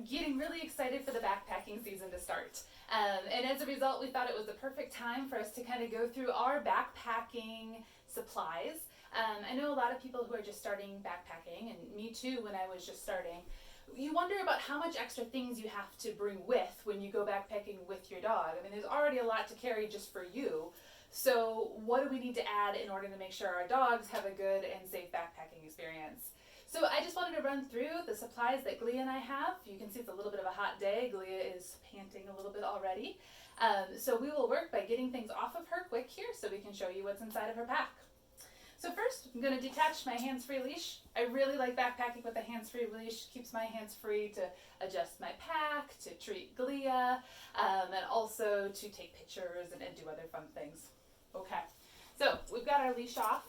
getting really excited for the backpacking season to start. And as a result, we thought it was the perfect time for us to kind of go through our backpacking supplies. I know a lot of people who are just starting backpacking, and me too when I was just starting. You wonder about how much extra things you have to bring with when you go backpacking with your dog. I mean, there's already a lot to carry just for you. So what do we need to add in order to make sure our dogs have a good and safe backpacking experience? So I just wanted to run through the supplies that Glia and I have. You can see it's a little bit of a hot day. Glia is panting a little bit already. So we will work by getting things off of her quick here so we can show you what's inside of her pack. So first, I'm going to detach my hands-free leash. I really like backpacking with a hands-free leash. Keeps my hands free to adjust my pack, to treat Glia, and also to take pictures and do other fun things. Okay, so we've got our leash off.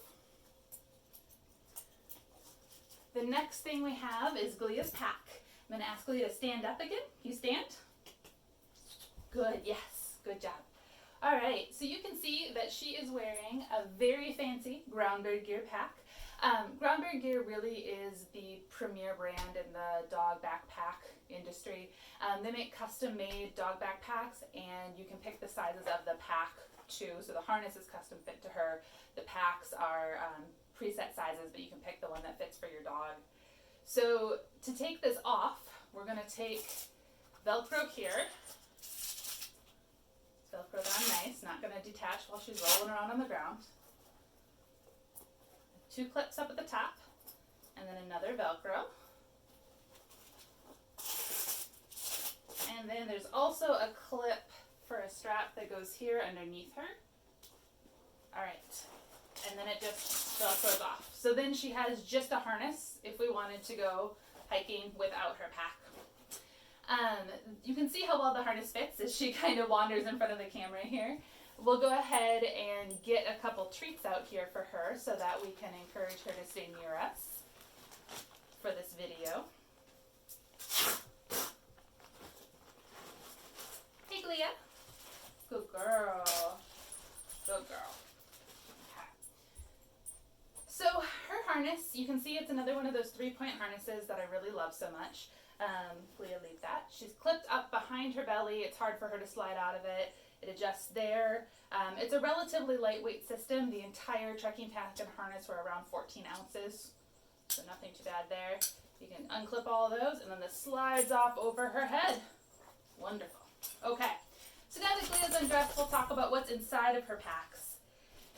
The next thing we have is Glia's pack. I'm going to ask Glia to stand up again. Can you stand? Good, yes, good job. All right, so you can see that she is wearing a very fancy Groundbird gear pack. Groundbird gear really is the premier brand in the dog backpack industry. They make custom-made dog backpacks, and you can pick the sizes of the pack too. So the harness is custom fit to her. The packs are preset sizes, but you can pick the one that fits for your dog. So to take this off, we're going to take Velcro here. Velcro down nice, not going to detach while she's rolling around on the ground. 2 clips up at the top, and then another Velcro. And then there's also a clip for a strap that goes here underneath her. All right, and then it just Velcros off. So then she has just a harness if we wanted to go hiking without her pack. You can see how well the harness fits as she kind of wanders in front of the camera here. We'll go ahead and get a couple treats out here for her so that we can encourage her to stay near us for this video. Hey, Glia. Good girl. Good girl. Okay. So her harness, you can see it's another one of those 3-point harnesses that I really love so much. Glia, leave that. She's clipped up behind her belly. It's hard for her to slide out of it. It adjusts there. It's a relatively lightweight system. The entire trekking pack and harness were around 14 ounces, so nothing too bad there. You can unclip all of those, and then this slides off over her head. Wonderful. Okay, so now that Glia's undressed, we'll talk about what's inside of her packs.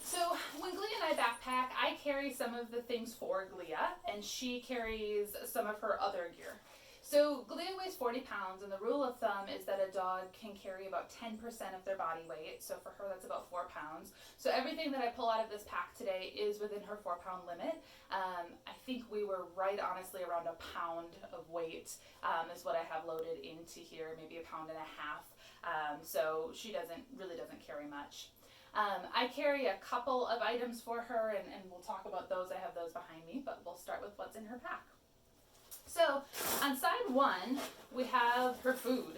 So when Glia and I backpack, I carry some of the things for Glia, and she carries some of her other gear. So Glia weighs 40 pounds, and the rule of thumb is that a dog can carry about 10% of their body weight. So for her, that's about 4 pounds. So everything that I pull out of this pack today is within her 4-pound limit. I think we were right, honestly, around a pound of weight is what I have loaded into here, maybe a pound and a half. So she really doesn't carry much. I carry a couple of items for her, and we'll talk about those. I have those behind me, but we'll start with what's in her pack. So on side 1, we have her food.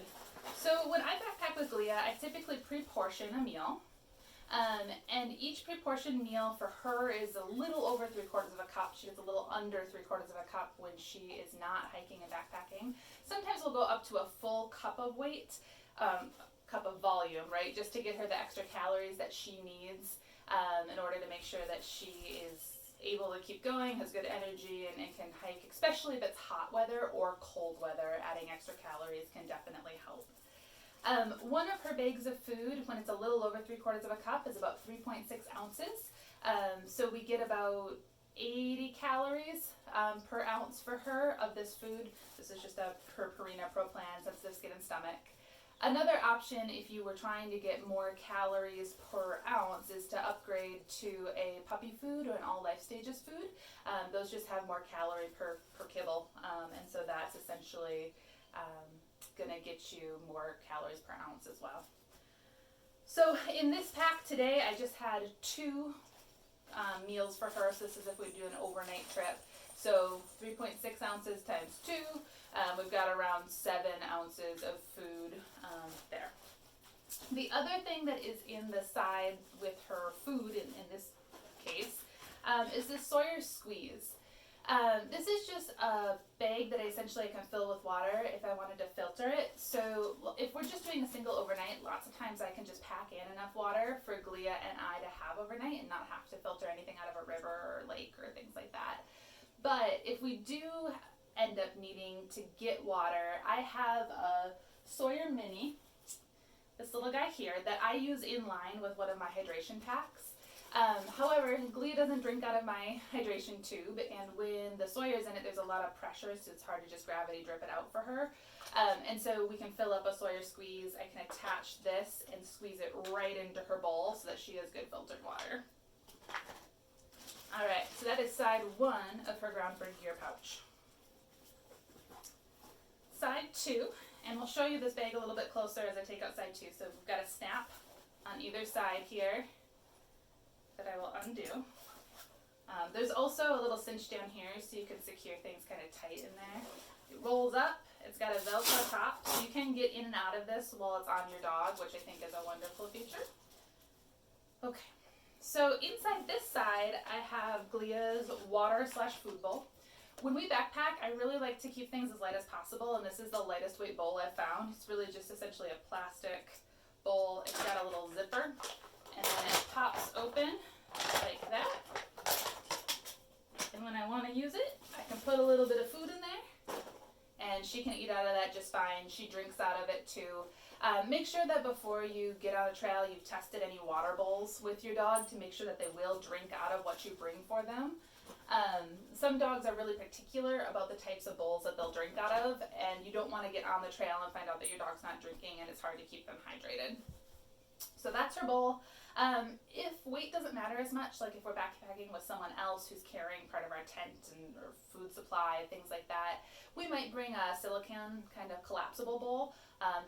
So when I backpack with Glia, I typically pre-portion a meal. And each pre-portioned meal for her is a little over 3/4 of a cup. She gets a little under 3/4 of a cup when she is not hiking and backpacking. Sometimes we'll go up to a full cup of weight, cup of volume, right? Just to get her the extra calories that she needs in order to make sure that she is able to keep going, has good energy, and can hike, especially if it's hot weather or cold weather. Adding extra calories can definitely help. One of her bags of food, when it's a little over 3/4 of a cup, is about 3.6 ounces. So we get about 80 calories per ounce for her of this food. This is just her Purina Pro Plan, sensitive skin and stomach. Another option, if you were trying to get more calories per ounce, is to upgrade to a puppy food or an all life stages food. Those just have more calorie per kibble, and so that's essentially going to get you more calories per ounce as well. So in this pack today, I just had 2 meals for her. So this is if we do an overnight trip. So 3.6 ounces times 2. We've got around 7 ounces of food there. The other thing that is in the side with her food in this case is this Sawyer Squeeze. This is just a bag that I essentially can fill with water if I wanted to filter it. So if we're just doing a single overnight, lots of times I can just pack in enough water for Glia and I to have overnight and not have to filter anything out of a river or lake or things like that. But if we do end up needing to get water, I have a Sawyer Mini, this little guy here, that I use in line with one of my hydration packs. However, Glia doesn't drink out of my hydration tube, and when the Sawyer's in it, there's a lot of pressure, so it's hard to just gravity drip it out for her. And so we can fill up a Sawyer Squeeze. I can attach this and squeeze it right into her bowl so that she has good filtered water. Alright, so that is side one of her Groundbird gear pouch. Side two, and we'll show you this bag a little bit closer as I take out side two. So we've got a snap on either side here that I will undo. There's also a little cinch down here so you can secure things kind of tight in there. It rolls up, it's got a Velcro top, so you can get in and out of this while it's on your dog, which I think is a wonderful feature. Okay, so inside this side I have Glia's water/food bowl. When we backpack, I really like to keep things as light as possible, and this is the lightest weight bowl I've found. It's really just essentially a plastic bowl. It's got a little zipper, and then it pops open like that. And when I want to use it, I can put a little bit of food in there, and she can eat out of that just fine. She drinks out of it too. Make sure that before you get on a trail, you've tested any water bowls with your dog to make sure that they will drink out of what you bring for them. Some dogs are really particular about the types of bowls that they'll drink out of, and you don't want to get on the trail and find out that your dog's not drinking and it's hard to keep them hydrated. So that's her bowl. If weight doesn't matter as much, like if we're backpacking with someone else who's carrying part of our tent or food supply, things like that, we might bring a silicone kind of collapsible bowl.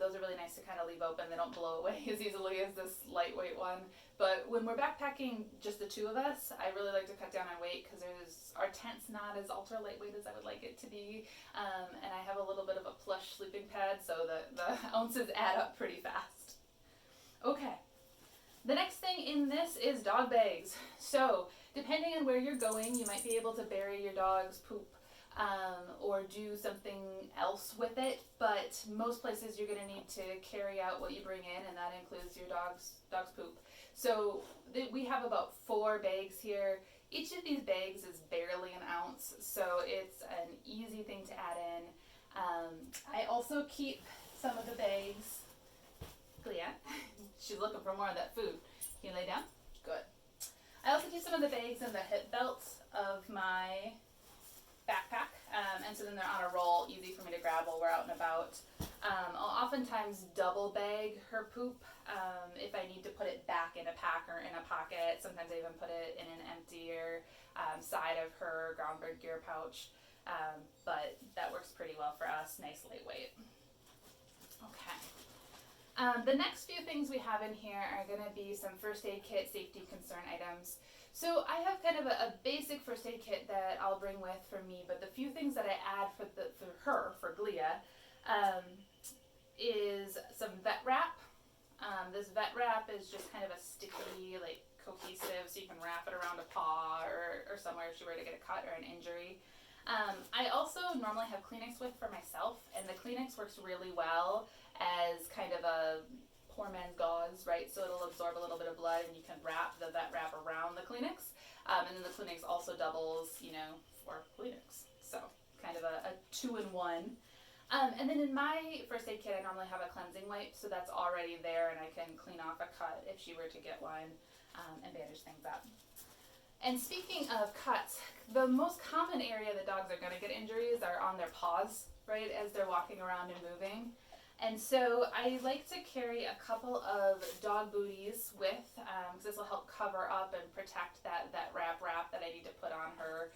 Those are really nice to kind of leave open. They don't blow away as easily as this lightweight one. But when we're backpacking just the two of us, I really like to cut down on weight because our tent's not as ultra lightweight as I would like it to be. And I have a little bit of a plush sleeping pad, so the ounces add up pretty fast. Okay. The next thing in this is dog bags. So depending on where you're going, you might be able to bury your dog's poop or do something else with it, but most places you're going to need to carry out what you bring in, and that includes your dog's poop. So we have about 4 bags here. Each of these bags is barely an ounce, so it's an easy thing to add in. I also keep some of the bags. Glia, she's looking for more of that food. Can you lay down? Good. I also keep some of the bags in the hip belts of my backpack, and so then they're on a roll, easy for me to grab while we're out and about. I'll oftentimes double bag her poop if I need to put it back in a pack or in a pocket. Sometimes I even put it in an emptier side of her Groundbird gear pouch, but that works pretty well for us. Nice lightweight. Okay. The next few things we have in here are going to be some first aid kit safety concern items. So I have kind of a basic first aid kit that I'll bring with for me, but the few things that I add for Glia, is some vet wrap. This vet wrap is just kind of a sticky, like cohesive, so you can wrap it around a paw or somewhere if she were to get a cut or an injury. I also normally have Kleenex with for myself, and the Kleenex works really well as kind of a poor man's gauze, right? So it'll absorb a little bit of blood, and you can wrap the vet wrap around the Kleenex. And then the Kleenex also doubles, for Kleenex. So kind of a 2-in-1. And then in my first aid kit, I normally have a cleansing wipe, so that's already there, and I can clean off a cut if she were to get one, and bandage things up. And speaking of cuts, the most common area that dogs are going to get injuries are on their paws, right, as they're walking around and moving. And so I like to carry a couple of dog booties with, because this will help cover up and protect that wrap that I need to put on her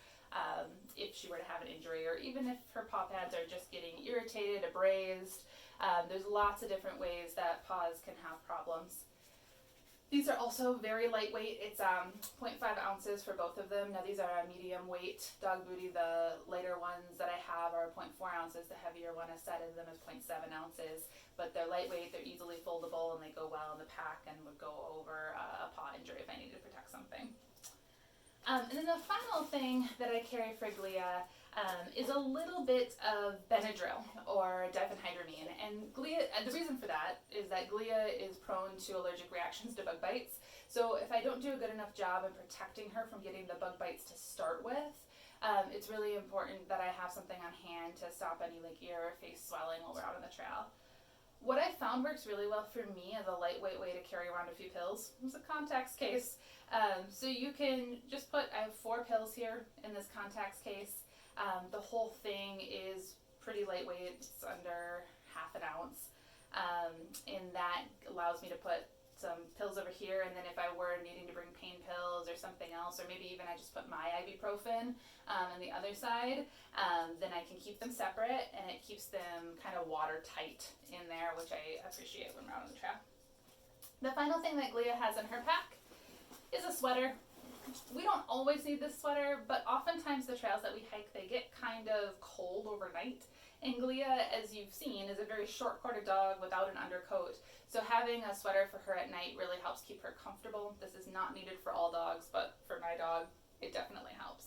if she were to have an injury, or even if her paw pads are just getting irritated, abrased. There's lots of different ways that paws can have problems. These are also very lightweight. It's 0.5 ounces for both of them. Now these are a medium weight dog booty. The lighter ones that I have are 0.4 ounces. The heavier one, a set of them is 0.7 ounces. But they're lightweight, they're easily foldable, and they go well in the pack and would go over a paw injury if I needed to protect something. And then the final thing that I carry for Glia is a little bit of Benadryl or diphenhydramine. And Glia, the reason for that is that Glia is prone to allergic reactions to bug bites. So if I don't do a good enough job in protecting her from getting the bug bites to start with, it's really important that I have something on hand to stop any like ear or face swelling while we're out on the trail. What I found works really well for me as a lightweight way to carry around a few pills is a contacts case. So you can just put, I have 4 pills here in this contacts case. The whole thing is pretty lightweight, it's under half an ounce. And that allows me to put some pills over here, and then if I were needing to bring pain pills or something else, or maybe even I just put my ibuprofen on the other side, then I can keep them separate, and it keeps them kind of watertight in there, which I appreciate when we're out on the trail. The final thing that Glia has in her pack is a sweater. We don't always need this sweater, but oftentimes the trails that we hike, they get kind of cold overnight. And Glia, as you've seen, is a very short-coated dog without an undercoat. So having a sweater for her at night really helps keep her comfortable. This is not needed for all dogs, but for my dog, it definitely helps.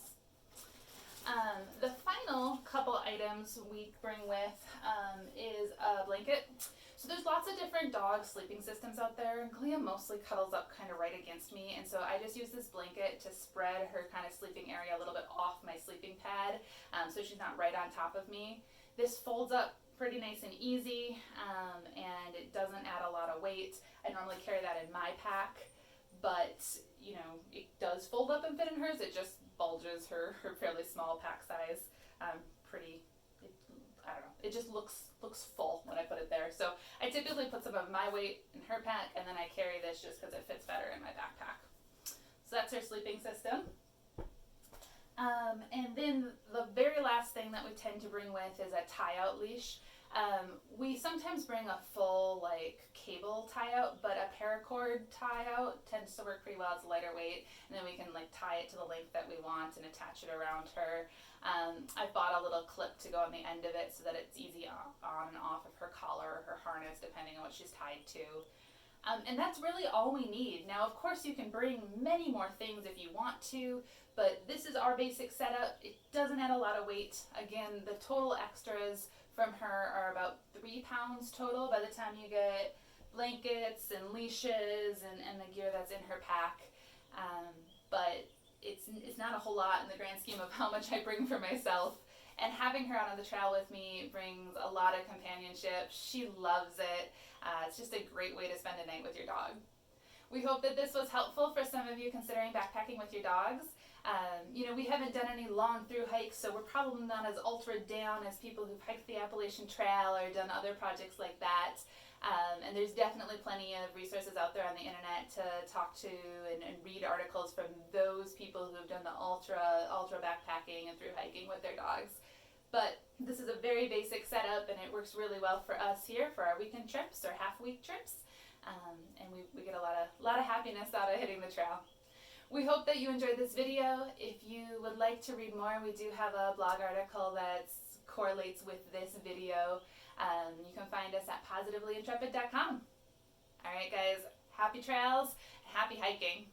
The final couple items we bring with is a blanket. So there's lots of different dog sleeping systems out there. Glia mostly cuddles up kind of right against me, and so I just use this blanket to spread her kind of sleeping area a little bit off my sleeping pad, so she's not right on top of me. This folds up pretty nice and easy, and it doesn't add a lot of weight. I normally carry that in my pack, but you know, it does fold up and fit in hers. It just bulges her fairly small pack size. I don't know, it just looks full when I put it there. So I typically put some of my weight in her pack, and then I carry this just because it fits better in my backpack. So that's her sleeping system. And then the very last thing that we tend to bring with is a tie-out leash. We sometimes bring a full like cable tie-out, but a paracord tie-out tends to work pretty well. It's lighter weight, and then we can like tie it to the length that we want and attach it around her. I bought a little clip to go on the end of it so that it's easy on and off of her collar or her harness, depending on what she's tied to. And that's really all we need. Now, of course, you can bring many more things if you want to, but this is our basic setup. It doesn't add a lot of weight. Again, the total extras from her are about 3 pounds total by the time you get blankets and leashes and the gear that's in her pack. But it's not a whole lot in the grand scheme of how much I bring for myself. And having her out on the trail with me brings a lot of companionship. She loves it. It's just a great way to spend a night with your dog. We hope that this was helpful for some of you considering backpacking with your dogs. You know, we haven't done any long through hikes, so we're probably not as ultra down as people who've hiked the Appalachian Trail or done other projects like that. And there's definitely plenty of resources out there on the internet to talk to and read articles from those people who've done the ultra backpacking and through hiking with their dogs. But this is a very basic setup, and it works really well for us here for our weekend trips or half-week trips. And we get a lot of happiness out of hitting the trail. We hope that you enjoyed this video. If you would like to read more, we do have a blog article that correlates with this video. You can find us at positivelyintrepid.com. All right, guys, happy trails, happy hiking.